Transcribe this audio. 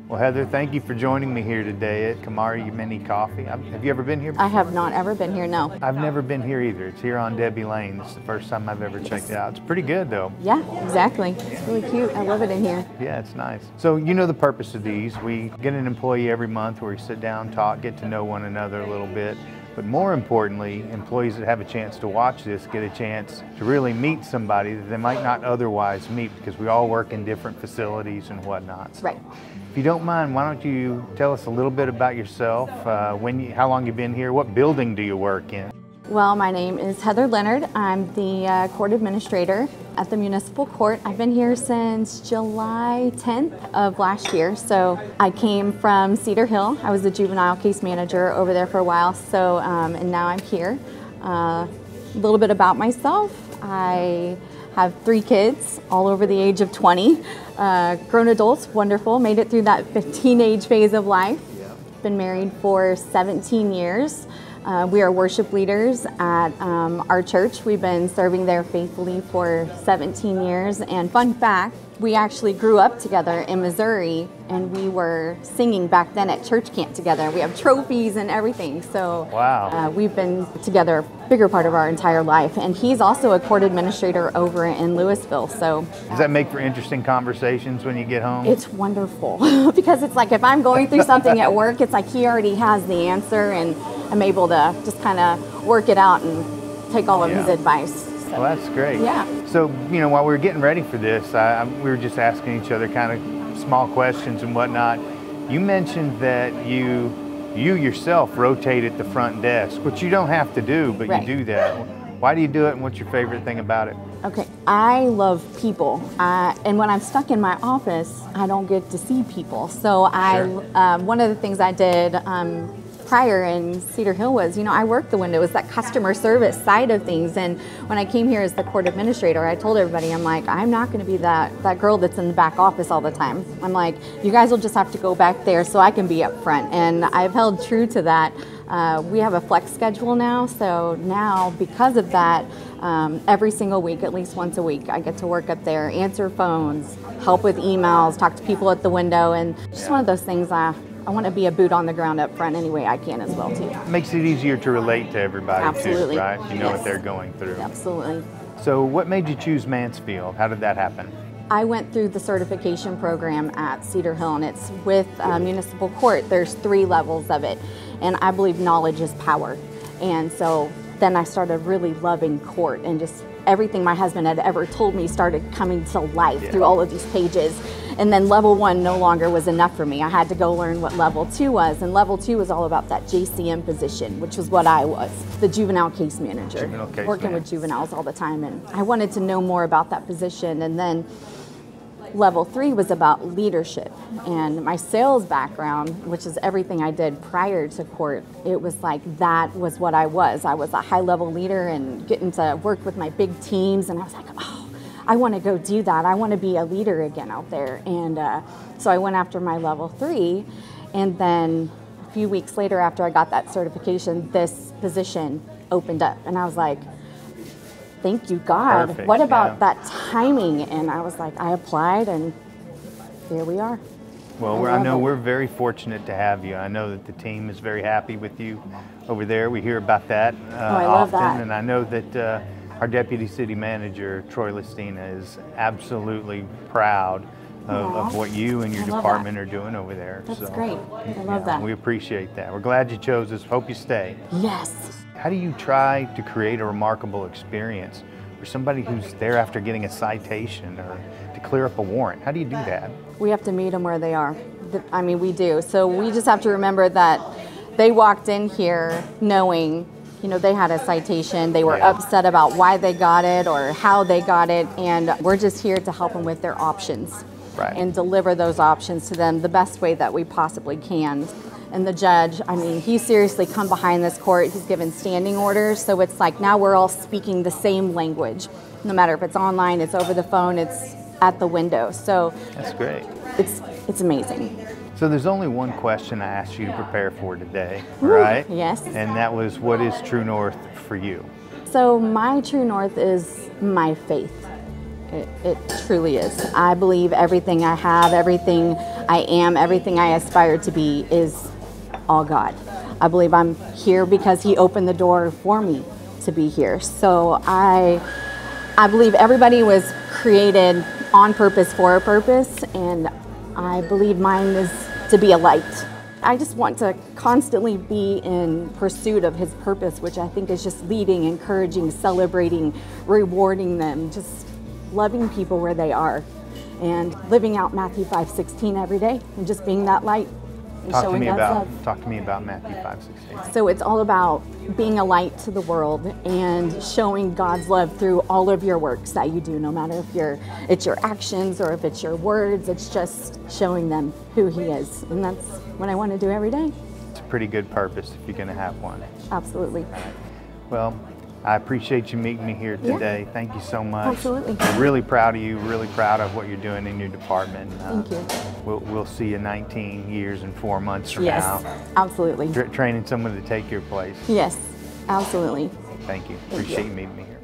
Well, Heather, thank you for joining me here today at Kamari Mini Coffee. Have you ever been here before? I have not ever been here, no. I've never been here either. It's here on Debbie Lane. It's the first time I've ever checked it out. It's pretty good, though. Yeah, exactly. It's really cute. I love it in here. Yeah, it's nice. So you know the purpose of these. We get an employee every month where we sit down, talk, get to know one another a little bit. But more importantly, employees that have a chance to watch this get a chance to really meet somebody that they might not otherwise meet, because we all work in different facilities and whatnot. So Right. if you don't mind, why don't you tell us a little bit about yourself, how long you've been here, what building do you work in? Well, my name is Heather Leonard. I'm the court administrator at the Municipal Court. I've been here since July 10th of last year. So I came from Cedar Hill. I was the juvenile case manager over there for a while. So, and now I'm here. A little bit about myself. I have 3 kids, all over the age of 20. Grown adults, wonderful. Made it through that teenage phase of life. Been married for 17 years. We are worship leaders at our church. We've been serving there faithfully for 17 years. And fun fact, we actually grew up together in Missouri, and we were singing back then at church camp together. We have trophies and everything. So wow. We've been together a bigger part of our entire life. And he's also a court administrator over in Louisville. So does that make for interesting conversations when you get home? It's wonderful because it's like if I'm going through something at work, it's like he already has the answer, and I'm able to just kind of work it out and take all of his advice. So, well, that's great. Yeah. So, you know, while we were getting ready for this, we were just asking each other kind of small questions and whatnot. You mentioned that you yourself rotate at the front desk, which you don't have to do, but you do that. Why do you do it, and what's your favorite thing about it? Okay, I love people, and when I'm stuck in my office, I don't get to see people. So one of the things I did prior in Cedar Hill was, I worked the window. It was that customer service side of things. And when I came here as the court administrator, I told everybody, I'm like, I'm not going to be that girl that's in the back office all the time. I'm like, you guys will just have to go back there so I can be up front. And I've held true to that. We have a flex schedule now. So now, because of that, every single week, at least once a week, I get to work up there, answer phones, help with emails, talk to people at the window. And just one of those things I want to be a boot on the ground up front any way I can as well, too. Makes it easier to relate to everybody, Absolutely. too, right? You know what they're going through. Absolutely. So what made you choose Mansfield? How did that happen? I went through the certification program at Cedar Hill, and it's with Municipal Court. There's 3 levels of it, and I believe knowledge is power. And so then I started really loving court, and just everything my husband had ever told me started coming to life through all of these pages. And then level 1 no longer was enough for me. I had to go learn what level 2 was, and level 2 was all about that JCM position, which was what I was, the juvenile case manager, working with juveniles all the time. And I wanted to know more about that position. And then level 3 was about leadership, and my sales background, which is everything I did prior to court. It was like that was what I was. I was a high-level leader and getting to work with my big teams, and I was like, oh, I want to go do that. I want to be a leader again out there. And so I went after my level 3, and then a few weeks later, after I got that certification, this position opened up, and I was like, thank you, God. Perfect, what about that timing? And I was like, I applied, and here we are. Well, I know we're very fortunate to have you. I know that the team is very happy with you over there. We hear about that I love often, that. and I know that our Deputy City Manager, Troy Listina, is absolutely proud of what you and your department are doing over there. That's great. I love that. We appreciate that. We're glad you chose us. Hope you stay. Yes. How do you try to create a remarkable experience for somebody who's there after getting a citation or to clear up a warrant? How do you do that? We have to meet them where they are. I mean, we do. So we just have to remember that they walked in here knowing, they had a citation. They were upset about why they got it or how they got it. And we're just here to help them with their options and deliver those options to them the best way that we possibly can. And the judge, I mean, he seriously come behind this court. He's given standing orders. So it's like now we're all speaking the same language. No matter if it's online, it's over the phone, it's at the window. So that's great. It's amazing. So there's only one question I asked you to prepare for today, right? Yes. And that was, what is True North for you? So my true north is my faith. It truly is. I believe everything I have, everything I am, everything I aspire to be is all God. I believe I'm here because He opened the door for me to be here. So I believe everybody was created on purpose for a purpose, and I believe mine is to be a light. I just want to constantly be in pursuit of His purpose, which I think is just leading, encouraging, celebrating, rewarding them, just loving people where they are, and living out Matthew 5:16 every day, and just being that light and showing God's love. Talk to me about Matthew 5:16. So it's all about being a light to the world and showing God's love through all of your works that you do, no matter if it's your actions or if it's your words. It's just showing them who He is, and that's what I want to do every day. It's a pretty good purpose if you're going to have one. Absolutely. Well, I appreciate you meeting me here today. Yeah. Thank you so much. Absolutely. I'm really proud of you, really proud of what you're doing in your department. Thank you. We'll see you 19 years and 4 months from now. Yes, absolutely. Training someone to take your place. Yes, absolutely. Thank you. Thank Appreciate you. you meeting me here.